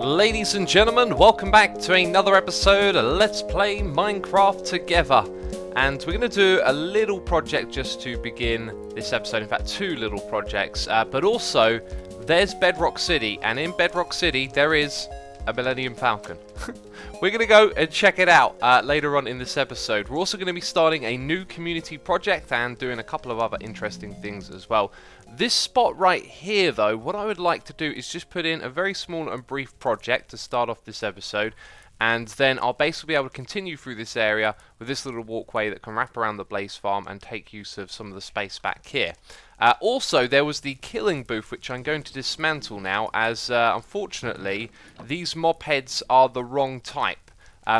Ladies and gentlemen, welcome back to another episode of Let's Play Minecraft Together. And we're going to do a little project just to begin this episode. In fact, two little projects. But also, there's Bedrock City. And in Bedrock City, there is a Millennium Falcon. We're going to go and check it out later on in this episode. We're also going to be starting a new community project and doing a couple of other interesting things as well. This spot right here, though, what I would like to do is just put in a very small and brief project to start off this episode. And then I'll basically be able to continue through this area with this little walkway that can wrap around the blaze farm and take use of some of the space back here. Also, there was the killing booth, which I'm going to dismantle now, as unfortunately, these mob heads are the wrong type.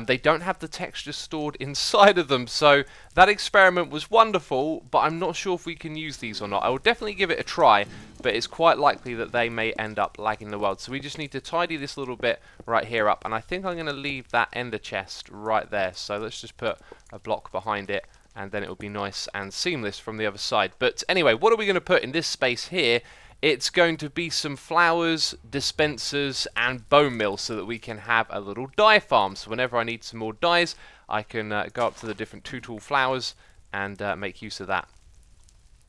They don't have the texture stored inside of them, so that experiment was wonderful, but I'm not sure if we can use these or not. I will definitely give it a try, but it's quite likely that they may end up lagging the world. So we just need to tidy this little bit right here up, and I think I'm going to leave that ender chest right there. So let's just put a block behind it, and then it will be nice and seamless from the other side. But anyway, what are we going to put in this space here? It's going to be some flowers, dispensers, and bone meal so that we can have a little dye farm. So whenever I need some more dyes, I can go up to the different two-tool flowers and make use of that.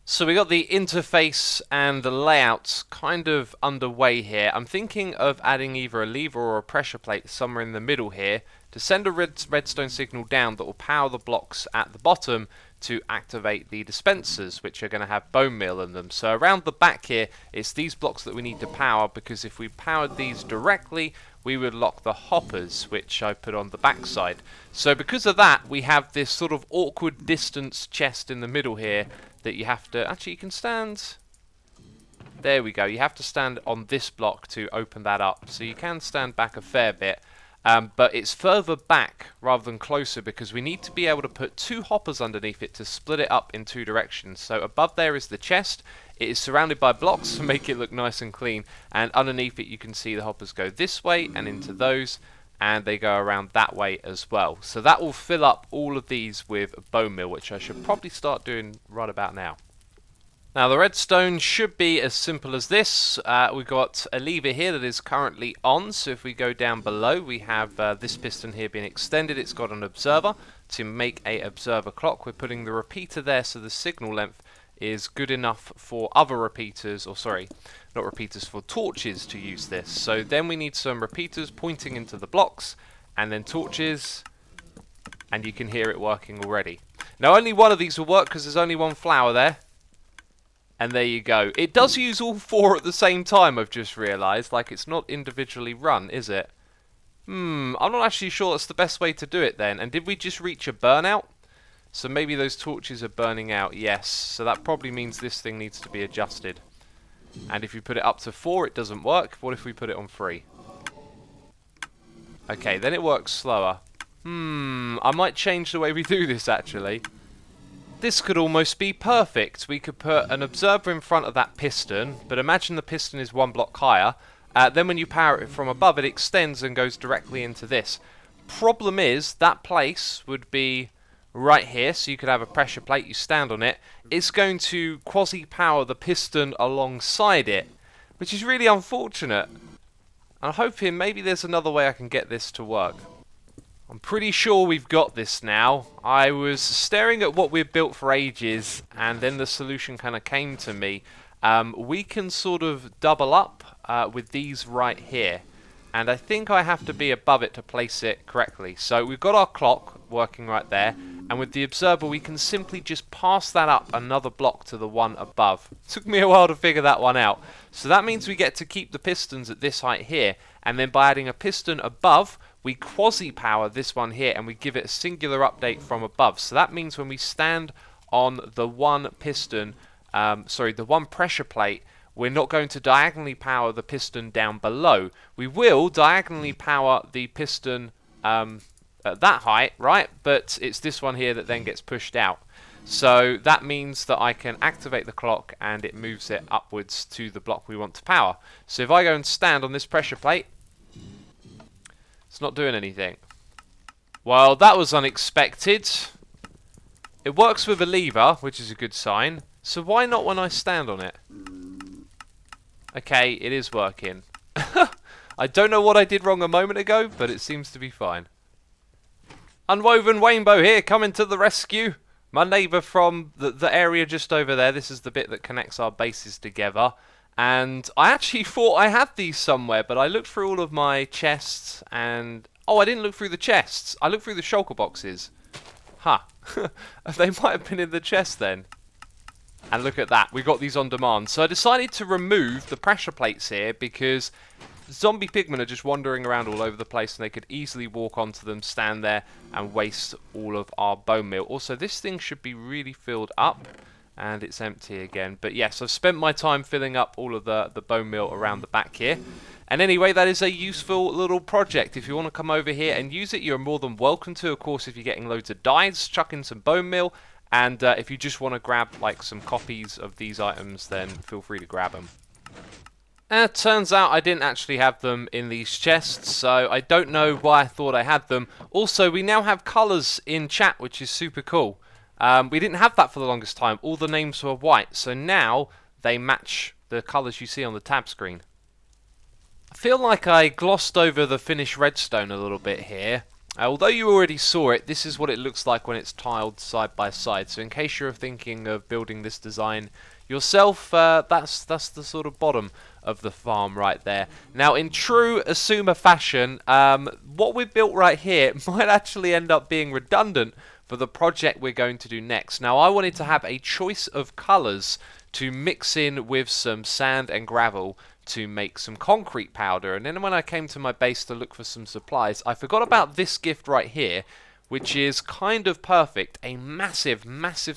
So we got the interface and the layouts kind of underway here. I'm thinking of adding either a lever or a pressure plate somewhere in the middle here to send a redstone signal down that will power the blocks at the bottom to activate the dispensers, which are going to have bone meal in them. So around the back here, it's these blocks that we need to power, because if we powered these directly, we would lock the hoppers, which I put on the back side. So because of that, we have this sort of awkward distance chest in the middle here that you have to... Actually, you can stand... There we go. You have to stand on this block to open that up. So you can stand back a fair bit. But it's further back rather than closer, because we need to be able to put two hoppers underneath it to split it up in two directions. So above there is the chest. It is surrounded by blocks to make it look nice and clean. And underneath it you can see the hoppers go this way and into those. And they go around that way as well. So that will fill up all of these with bone meal, which I should probably start doing right about now. Now the redstone should be as simple as this. We've got a lever here that is currently on, so if we go down below we have this piston here being extended. It's got an observer to make a observer clock. We're putting the repeater there so the signal length is good enough for other repeaters, or sorry, not repeaters, for torches to use this. So then we need some repeaters pointing into the blocks, and then torches, and you can hear it working already. Now only one of these will work because there's only one flower there. And there you go. It does use all four at the same time, I've just realised. Like, it's not individually run, is it? I'm not actually sure that's the best way to do it then. And did we just reach a burnout? So maybe those torches are burning out. Yes. So that probably means this thing needs to be adjusted. And if you put it up to 4, it doesn't work. What if we put it on 3? Okay, then it works slower. I might change the way we do this, actually. This could almost be perfect. We could put an observer in front of that piston, but imagine the piston is one block higher. Then when you power it from above, it extends and goes directly into this. Problem is, that place would be right here, so you could have a pressure plate, you stand on it. It's going to quasi-power the piston alongside it, which is really unfortunate. I'm hoping maybe there's another way I can get this to work. I'm pretty sure we've got this now. I was staring at what we've built for ages, and then the solution kind of came to me. We can sort of double up with these right here. And I think I have to be above it to place it correctly. So we've got our clock working right there. And with the observer, we can simply just pass that up another block to the one above. Took me a while to figure that one out. So that means we get to keep the pistons at this height here. And then by adding a piston above, we quasi-power this one here, and we give it a singular update from above. So that means when we stand on the one piston, the one pressure plate, we're not going to diagonally power the piston down below. We will diagonally power the piston at that height, right? But it's this one here that then gets pushed out. So that means that I can activate the clock and it moves it upwards to the block we want to power. So if I go and stand on this pressure plate, it's not doing anything. Well, that was unexpected. It works with a lever, which is a good sign. So why not when I stand on it? Okay, it is working. I don't know what I did wrong a moment ago, but it seems to be fine. Unwoven Rainbow here, coming to the rescue. My neighbour from the area just over there. This is the bit that connects our bases together. And I actually thought I had these somewhere, but I looked through all of my chests and... Oh, I didn't look through the chests. I looked through the shulker boxes. Huh. They might have been in the chest then. And look at that. We got these on demand. So I decided to remove the pressure plates here because zombie pigmen are just wandering around all over the place and they could easily walk onto them, stand there and waste all of our bone meal. Also, this thing should be really filled up and it's empty again. But yes, I've spent my time filling up all of the bone meal around the back here. And anyway, that is a useful little project. If you want to come over here and use it, you're more than welcome to. Of course, if you're getting loads of dyes, chuck in some bone meal. And if you just want to grab like some copies of these items, then feel free to grab them. It turns out I didn't actually have them in these chests, so I don't know why I thought I had them. Also, we now have colours in chat, which is super cool. We didn't have that for the longest time. All the names were white, so now they match the colours you see on the tab screen. I feel like I glossed over the finished redstone a little bit here. Although you already saw it, this is what it looks like when it's tiled side by side. So in case you're thinking of building this design yourself, that's the sort of bottom of the farm right there. Now in true Asuma fashion, what we've built right here might actually end up being redundant for the project we're going to do next. Now I wanted to have a choice of colours to mix in with some sand and gravel to make some concrete powder, and then when I came to my base to look for some supplies, I forgot about this gift right here, which is kind of perfect, a massive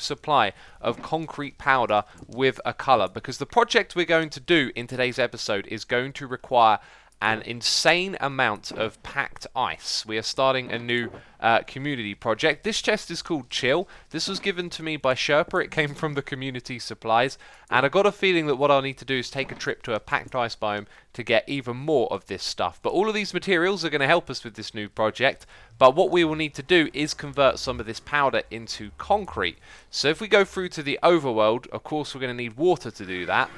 supply of concrete powder with a colour, because the project we're going to do in today's episode is going to require an insane amount of packed ice. We are starting a new community project. This chest is called Chill. This was given to me by Sherpa. It came from the community supplies. And I got a feeling that what I'll need to do is take a trip to a packed ice biome to get even more of this stuff. But all of these materials are going to help us with this new project. But what we will need to do is convert some of this powder into concrete. So if we go through to the overworld, of course we're going to need water to do that.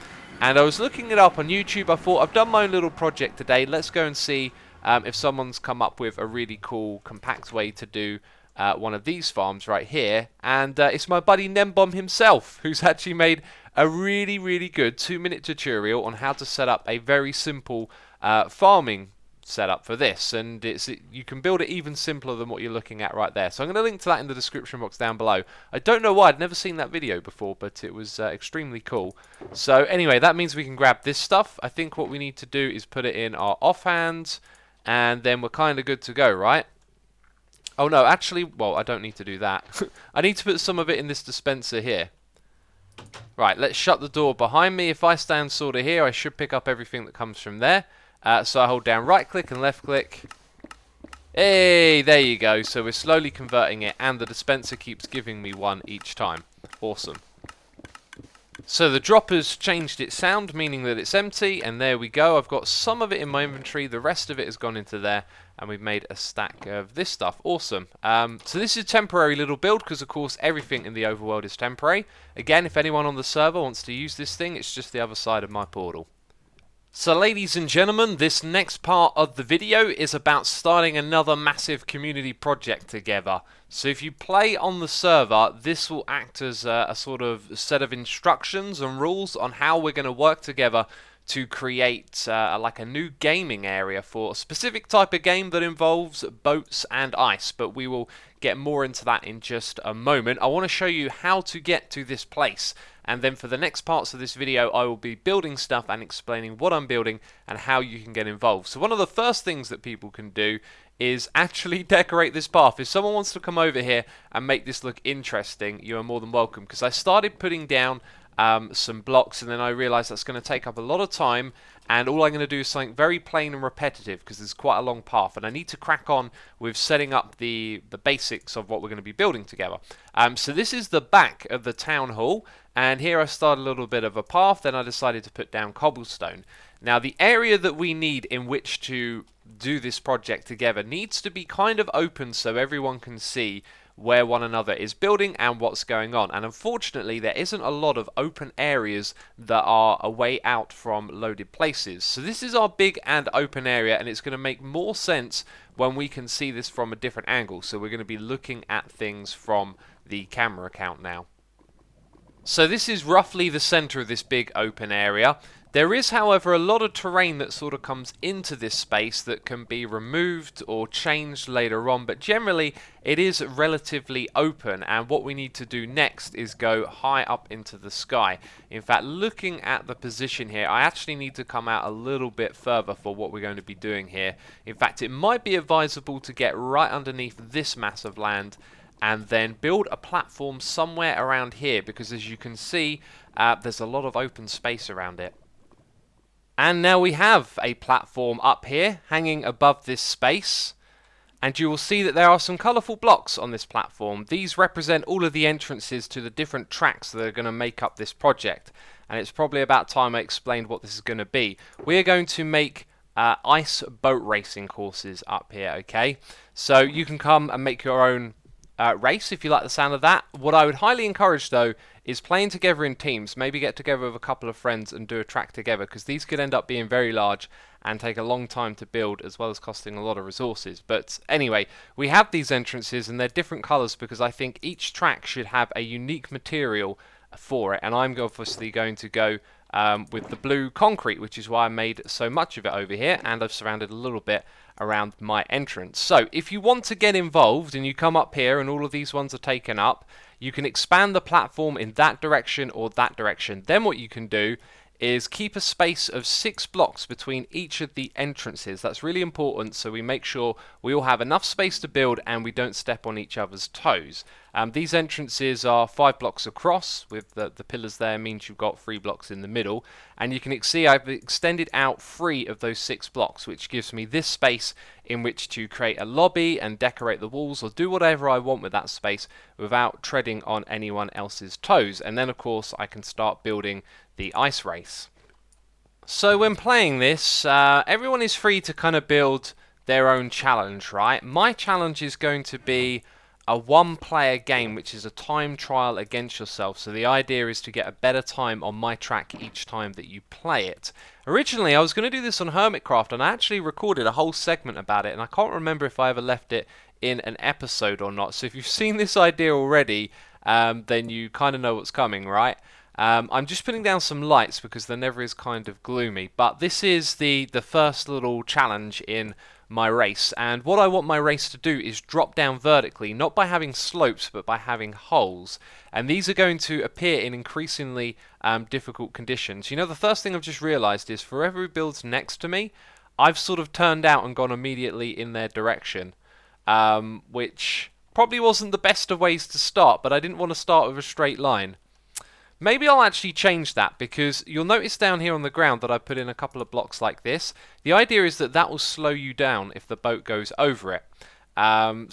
And I was looking it up on YouTube. I thought, I've done my own little project today. Let's go and see if someone's come up with a really cool, compact way to do one of these farms right here. And it's my buddy Nembomb himself, who's actually made a really good 2-minute tutorial on how to set up a very simple farming setup for this, and you can build it even simpler than what you're looking at right there. So I'm going to link to that in the description box down below. I don't know why, I'd never seen that video before, but it was extremely cool. So anyway, that means we can grab this stuff. I think what we need to do is put it in our offhand, and then we're kind of good to go, right? Oh no, actually, well, I don't need to do that. I need to put some of it in this dispenser here. Right, let's shut the door behind me. If I stand sort of here, I should pick up everything that comes from there. So I hold down right click and left click. Hey, there you go. So we're slowly converting it, and the dispenser keeps giving me one each time. Awesome. So the dropper's changed its sound, meaning that it's empty, and there we go. I've got some of it in my inventory, the rest of it has gone into there, and we've made a stack of this stuff. Awesome. So this is a temporary little build, because of course everything in the overworld is temporary. Again, if anyone on the server wants to use this thing, it's just the other side of my portal. So ladies and gentlemen, this next part of the video is about starting another massive community project together. So if you play on the server, this will act as a sort of set of instructions and rules on how we're going to work together to create like a new gaming area for a specific type of game that involves boats and ice, but we will get more into that in just a moment. I want to show you how to get to this place, and then for the next parts of this video I will be building stuff and explaining what I'm building and how you can get involved. So one of the first things that people can do is actually decorate this path. If someone wants to come over here and make this look interesting, you are more than welcome, because I started putting down some blocks, and then I realized that's going to take up a lot of time, and all I'm going to do is something very plain and repetitive, because there's quite a long path, and I need to crack on with setting up the basics of what we're going to be building together. So this is the back of the town hall, and here I started a little bit of a path, then I decided to put down cobblestone. Now the area that we need in which to do this project together needs to be kind of open so everyone can see where one another is building and what's going on. And unfortunately, there isn't a lot of open areas that are a way out from loaded places. So this is our big and open area, and it's going to make more sense when we can see this from a different angle. So we're going to be looking at things from the camera account now. So this is roughly the center of this big open area. There is, however, a lot of terrain that sort of comes into this space that can be removed or changed later on, but generally it is relatively open, and what we need to do next is go high up into the sky. In fact, looking at the position here, I actually need to come out a little bit further for what we're going to be doing here. In fact, it might be advisable to get right underneath this mass of land and then build a platform somewhere around here, because as you can see, there's a lot of open space around it. And now we have a platform up here hanging above this space, and you will see that there are some colourful blocks on this platform. These represent all of the entrances to the different tracks that are going to make up this project, and it's probably about time I explained what this is going to be. We're going to make ice boat racing courses up here, okay? So you can come and make your own race if you like the sound of that. What I would highly encourage though is playing together in teams. Maybe get together with a couple of friends and do a track together, because these could end up being very large and take a long time to build, as well as costing a lot of resources. But anyway, we have these entrances and they're different colours because I think each track should have a unique material for it, and I'm obviously going to go with the blue concrete, which is why I made so much of it over here, and I've surrounded a little bit around my entrance. So if you want to get involved and you come up here and all of these ones are taken up, you can expand the platform in that direction or that direction. Then what you can do is keep a space of 6 blocks between each of the entrances. That's really important, so we make sure we all have enough space to build and we don't step on each other's toes. These entrances are 5 blocks across, with the pillars there means you've got 3 blocks in the middle, and you can see I've extended out 3 of those 6 blocks, which gives me this space in which to create a lobby and decorate the walls or do whatever I want with that space without treading on anyone else's toes. And then of course I can start building the ice race. So when playing this, everyone is free to kind of build their own challenge, right? My challenge is going to be a 1-player game, which is a time trial against yourself. So the idea is to get a better time on my track each time that you play it. Originally I was going to do this on Hermitcraft, and I actually recorded a whole segment about it, and I can't remember if I ever left it in an episode or not. So if you've seen this idea already, then you kind of know what's coming, right? I'm just putting down some lights because the nether is kind of gloomy, but this is the first little challenge in my race, and what I want my race to do is drop down vertically, not by having slopes but by having holes, and these are going to appear in increasingly difficult conditions. You know, the first thing I've just realised is for whoever builds next to me, I've sort of turned out and gone immediately in their direction, which probably wasn't the best of ways to start, but I didn't want to start with a straight line. Maybe I'll actually change that, because you'll notice down here on the ground that I put in a couple of blocks like this. The idea is that that will slow you down if the boat goes over it.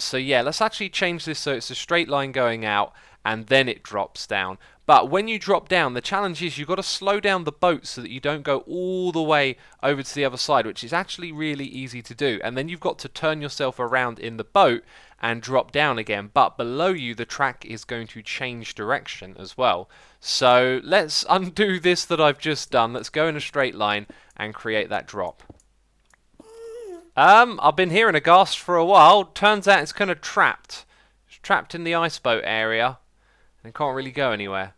So yeah, let's actually change this so it's a straight line going out and then it drops down. But when you drop down, the challenge is you've got to slow down the boat so that you don't go all the way over to the other side, which is actually really easy to do. And then you've got to turn yourself around in the boat and drop down again. But below you, the track is going to change direction as well. So let's undo this that I've just done. Let's go in a straight line and create that drop. I've been hearing a ghast for a while. Turns out it's kind of trapped. It's trapped in the ice boat area and can't really go anywhere.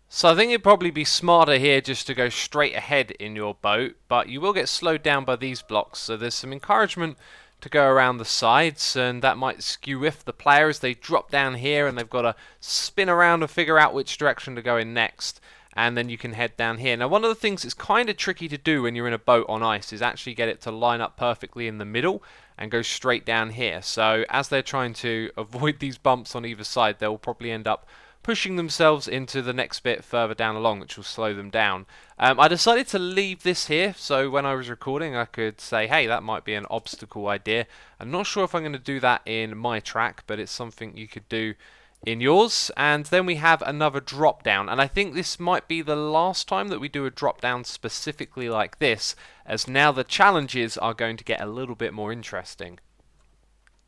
So I think it'd probably be smarter here just to go straight ahead in your boat, but you will get slowed down by these blocks, so there's some encouragement to go around the sides, and that might skew with the player as they drop down here and they've got to spin around and figure out which direction to go in next, and then you can head down here. Now, one of the things that's kind of tricky to do when you're in a boat on ice is actually get it to line up perfectly in the middle and go straight down here. So as they're trying to avoid these bumps on either side, they'll probably end up pushing themselves into the next bit further down along, which will slow them down. I decided to leave this here, so when I was recording I could say, hey, that might be an obstacle idea. I'm not sure if I'm going to do that in my track, but it's something you could do in yours. And then we have another drop down, and I think this might be the last time that we do a drop down specifically like this, as now the challenges are going to get a little bit more interesting.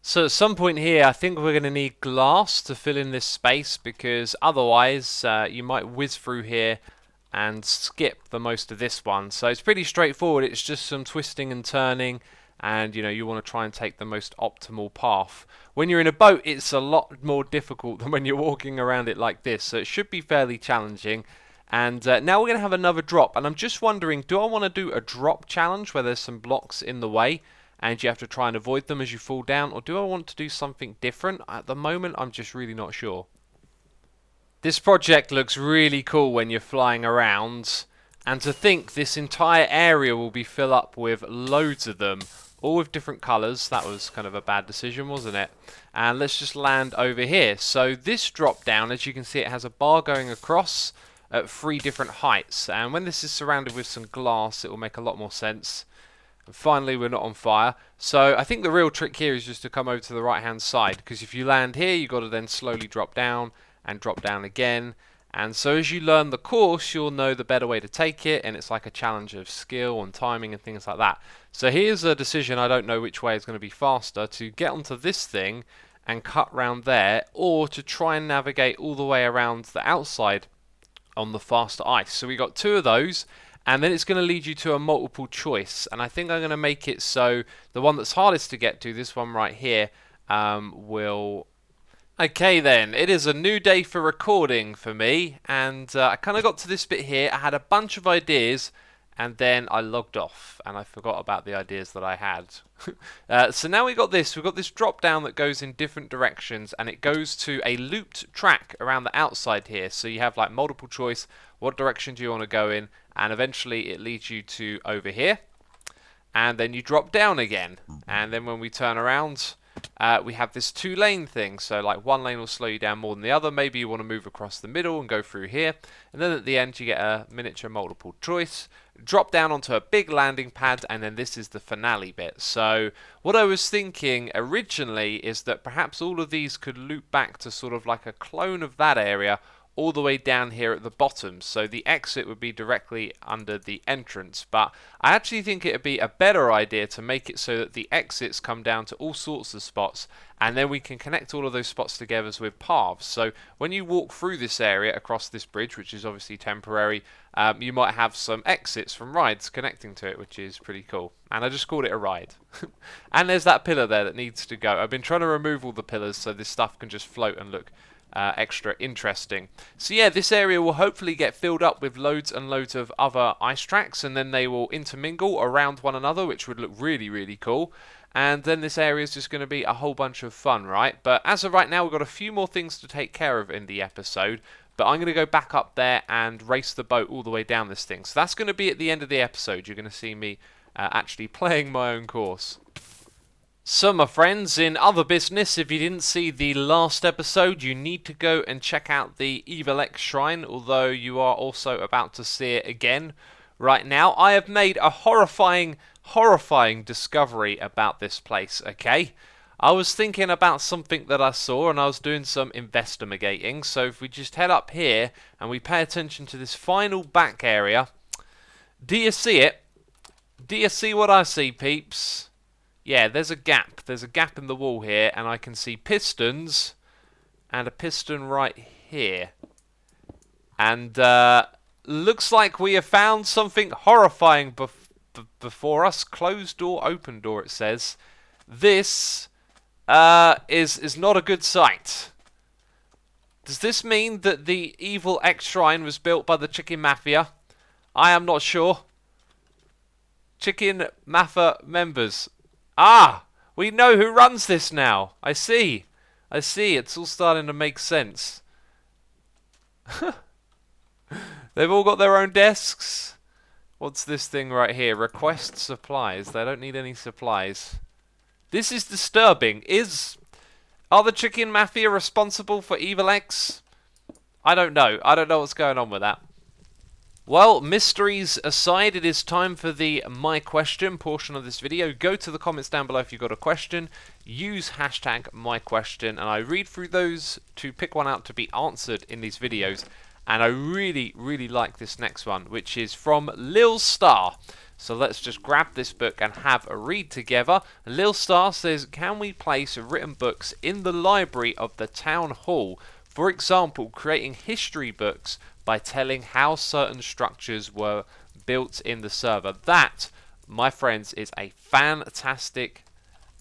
So at some point here, I think we're going to need glass to fill in this space, because otherwise you might whiz through here and skip the most of this one. So it's pretty straightforward. It's just some twisting and turning, and you want to try and take the most optimal path. When you're in a boat, it's a lot more difficult than when you're walking around it like this, so it should be fairly challenging. And now we're going to have another drop, and I'm just wondering, do I want to do a drop challenge where there's some blocks in the way and you have to try and avoid them as you fall down, or do I want to do something different? At the moment, I'm just really not sure. This project looks really cool when you're flying around, and to think this entire area will be filled up with loads of them, all with different colours. That was kind of a bad decision, wasn't it? And let's just land over here. So this drop down, as you can see, it has a bar going across at 3 different heights, and when this is surrounded with some glass, it will make a lot more sense. And finally, we're not on fire. So I think the real trick here is just to come over to the right hand side, because if you land here, you've got to then slowly drop down and drop down again. And so as you learn the course, you'll know the better way to take it, and it's like a challenge of skill and timing and things like that. So here's a decision, I don't know which way is going to be faster, to get onto this thing and cut round there, or to try and navigate all the way around the outside on the faster ice. So we got 2 of those, and then it's going to lead you to a multiple choice, and I think I'm going to make it so the one that's hardest to get to, this one right here, will... Okay then, it is a new day for recording for me, and I kind of got to this bit here. I had a bunch of ideas, and then I logged off, and I forgot about the ideas that I had. So now we've got this drop down that goes in different directions, and it goes to a looped track around the outside here. So you have like multiple choice, what direction do you want to go in, and eventually it leads you to over here, and then you drop down again, and then when we turn around, we have this 2-lane thing. So like one lane will slow you down more than the other. Maybe you want to move across the middle and go through here, and then at the end you get a miniature multiple choice, drop down onto a big landing pad, and then this is the finale bit. So what I was thinking originally is that perhaps all of these could loop back to sort of like a clone of that area all the way down here at the bottom, so the exit would be directly under the entrance. But I actually think it would be a better idea to make it so that the exits come down to all sorts of spots, and then we can connect all of those spots together with paths. So when you walk through this area across this bridge, which is obviously temporary, you might have some exits from rides connecting to it, which is pretty cool. And I just called it a ride. And there's that pillar there that needs to go. I've been trying to remove all the pillars so this stuff can just float and look extra interesting. So yeah, this area will hopefully get filled up with loads and loads of other ice tracks, and then they will intermingle around one another, which would look really, really cool. And then this area is just going to be a whole bunch of fun, right? But as of right now, we've got a few more things to take care of in the episode. But I'm going to go back up there and race the boat all the way down this thing. So that's going to be at the end of the episode. You're going to see me actually playing my own course. So my friends, in other business, if you didn't see the last episode, you need to go and check out the Evil X Shrine, although you are also about to see it again right now. I have made a horrifying discovery about this place, okay? I was thinking about something that I saw, and I was doing some investigating. So if we just head up here and we pay attention to this final back area, do you see it? Do you see what I see, peeps? Yeah, there's a gap. There's a gap in the wall here, and I can see pistons and a piston right here. And looks like we have found something horrifying before us. Closed door, open door, it says. This is not a good sight. Does this mean that the Evil X Shrine was built by the Chicken Mafia? I am not sure. Chicken Mafia members. Ah! We know who runs this now. I see. It's all starting to make sense. They've all got their own desks. What's this thing right here? Request supplies. They don't need any supplies. This is disturbing. Are the Chicken Mafia responsible for Evil X? I don't know. I don't know what's going on with that. Well, mysteries aside, it is time for the My Question portion of this video. Go to the comments down below if you've got a question. Use hashtag MyQuestion, and I read through those to pick one out to be answered in these videos. And I really like this next one, which is from Lil Star. So let's just grab this book and have a read together. Lil Star says, can we place written books in the library of the town hall? For example, creating history books by telling how certain structures were built in the server. That, my friends, is a fantastic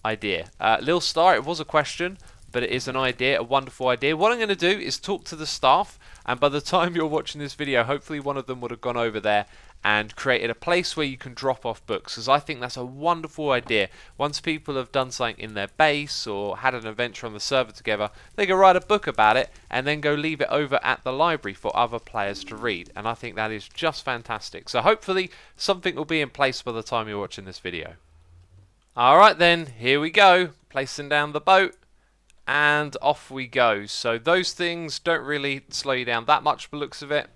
idea. Lil Star, it was a question, but it is an idea, a wonderful idea. What I'm going to do is talk to the staff, and by the time you're watching this video, hopefully one of them would have gone over there and created a place where you can drop off books, because I think that's a wonderful idea. Once people have done something in their base or had an adventure on the server together, they can write a book about it and then go leave it over at the library for other players to read, and I think that is just fantastic. So hopefully something will be in place by the time you're watching this video. Alright then, here we go, placing down the boat. And off we go. So those things don't really slow you down that much by the looks of it.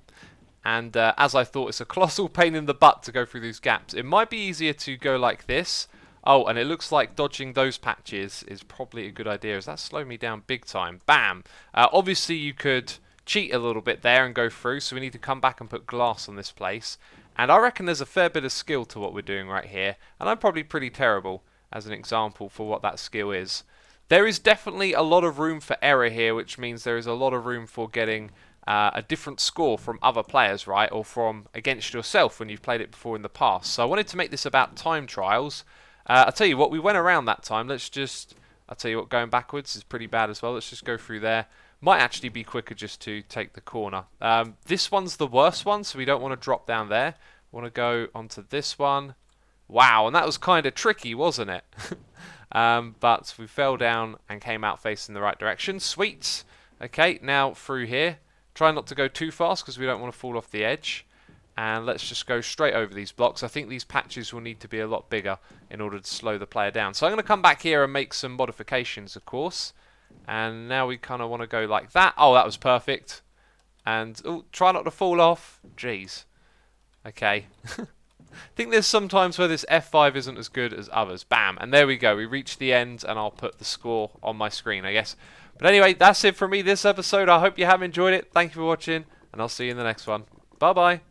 And as I thought, it's a colossal pain in the butt to go through these gaps. It might be easier to go like this. Oh, and it looks like dodging those patches is probably a good idea. As that slowed me down big time. Bam! Obviously you could cheat a little bit there and go through. So we need to come back and put glass on this place. And I reckon there's a fair bit of skill to what we're doing right here. And I'm probably pretty terrible as an example for what that skill is. There is definitely a lot of room for error here, which means there is a lot of room for getting a different score from other players, right? Or from against yourself when you've played it before in the past. So I wanted to make this about time trials. I'll tell you what, we went around that time. I'll tell you what, going backwards is pretty bad as well. Let's just go through there. Might actually be quicker just to take the corner. This one's the worst one, so we don't want to drop down there. We want to go onto this one. Wow, and that was kind of tricky, wasn't it? But we fell down and came out facing the right direction. Sweet. Okay, now through here. Try not to go too fast because we don't want to fall off the edge. And let's just go straight over these blocks. I think these patches will need to be a lot bigger in order to slow the player down. So I'm going to come back here and make some modifications, of course. And now we kind of want to go like that. Oh, that was perfect. And ooh, try not to fall off. Jeez. Okay. I think there's some times where this F5 isn't as good as others. Bam, and there we go. We reached the end, and I'll put the score on my screen, I guess. But anyway, that's it from me this episode. I hope you have enjoyed it. Thank you for watching, and I'll see you in the next one. Bye-bye.